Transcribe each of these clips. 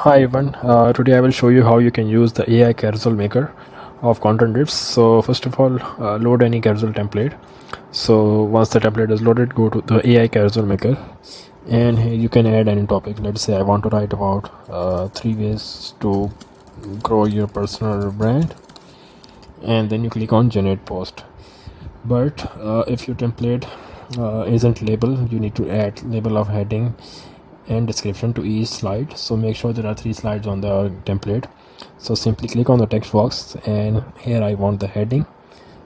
Hi everyone, today I will show you how you can use the AI carousel maker of Contentdrips. So first of all, load any carousel template. So once the template is loaded, go to the AI carousel maker, and here you can add any topic. Let's say I want to write about 3 ways to grow your personal brand, and then you click on generate post. But if your template isn't labeled, you need to add label of heading and description to each slide. So make sure there are 3 slides on the template. So simply click on the text box, and here I want the heading,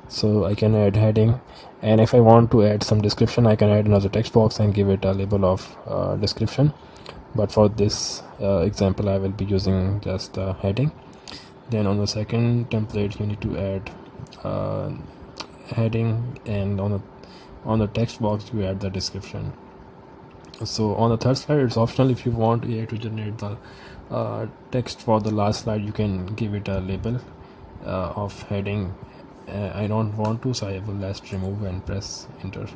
so I can add heading. And if I want to add some description, I can add another text box and give it a label of description. But for this example, I will be using just the heading. Then on the second template, you need to add uh, heading, and on the text box you add the description. So on the third slide, it's optional. If you want AI to generate the text for the last slide, you can give it a label of heading. I don't want to, so I will just remove and press enter.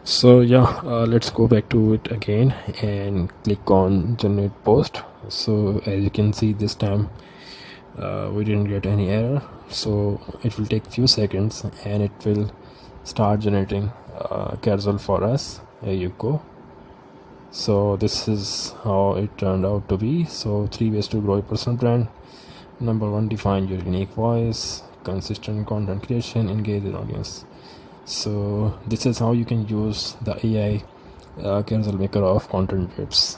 So yeah, let's go back to it again and click on generate post. So as you can see, this time we didn't get any error, so it will take few seconds and it will start generating carousel for us. Here you go. So this is how it turned out to be. So 3 ways to grow your personal brand. Number 1, define your unique voice, consistent content creation, engage the audience. So this is how you can use the AI carousel maker of Contentdrips.